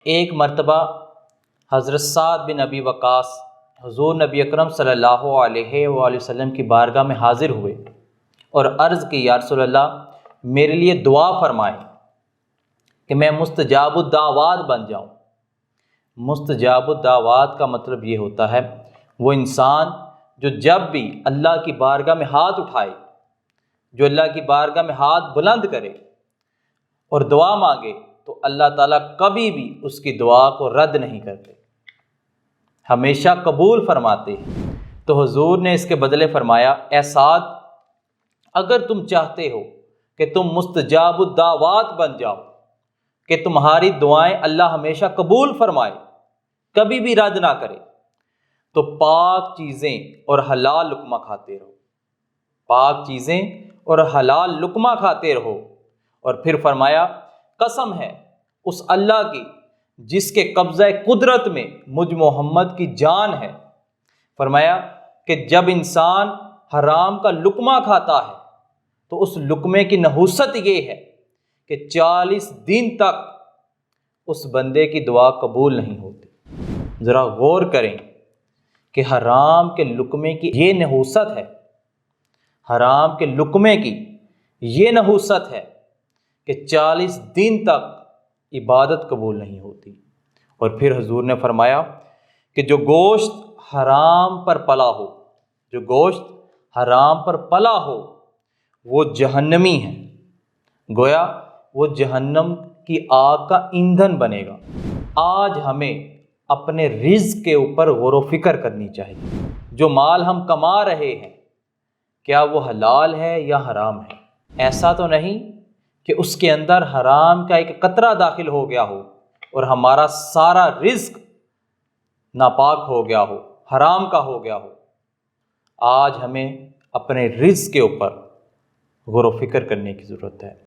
ایک مرتبہ حضرت سعد بن ابی وقاص حضور نبی اکرم صلی اللہ علیہ وآلہ وسلم کی بارگاہ میں حاضر ہوئے اور عرض کی، یا رسول اللہ میرے لیے دعا فرمائیں کہ میں مستجاب الدعوات بن جاؤں۔ مستجاب الدعوات کا مطلب یہ ہوتا ہے وہ انسان جو جب بھی اللہ کی بارگاہ میں ہاتھ اٹھائے، جو اللہ کی بارگاہ میں ہاتھ بلند کرے اور دعا مانگے تو اللہ تعالیٰ کبھی بھی اس کی دعا کو رد نہیں کرتے، ہمیشہ قبول فرماتے ہیں۔ تو حضور نے اس کے بدلے فرمایا، اے سعد اگر تم چاہتے ہو کہ تم مستجاب الدعوات بن جاؤ، کہ تمہاری دعائیں اللہ ہمیشہ قبول فرمائے، کبھی بھی رد نہ کرے، تو پاک چیزیں اور حلال لقمہ کھاتے رہو، پاک چیزیں اور حلال لقمہ کھاتے رہو۔ اور پھر فرمایا، قسم ہے اس اللہ کی جس کے قبضہ قدرت میں مجھ محمد کی جان ہے، فرمایا کہ جب انسان حرام کا لقمہ کھاتا ہے تو اس لقمے کی نحوست یہ ہے کہ 40 دن تک اس بندے کی دعا قبول نہیں ہوتی۔ ذرا غور کریں کہ حرام کے لقمے کی یہ نحوست ہے، حرام کے لقمے کی یہ نحوست ہے کہ 40 دن تک عبادت قبول نہیں ہوتی۔ اور پھر حضور نے فرمایا کہ جو گوشت حرام پر پلا ہو، جو گوشت حرام پر پلا ہو وہ جہنمی ہے، گویا وہ جہنم کی آگ کا ایندھن بنے گا۔ آج ہمیں اپنے رزق کے اوپر غور و فکر کرنی چاہیے۔ جو مال ہم کما رہے ہیں کیا وہ حلال ہے یا حرام ہے؟ ایسا تو نہیں کہ اس کے اندر حرام کا ایک قطرہ داخل ہو گیا ہو اور ہمارا سارا رزق ناپاک ہو گیا ہو، حرام کا ہو گیا ہو۔ آج ہمیں اپنے رزق کے اوپر غور و فکر کرنے کی ضرورت ہے۔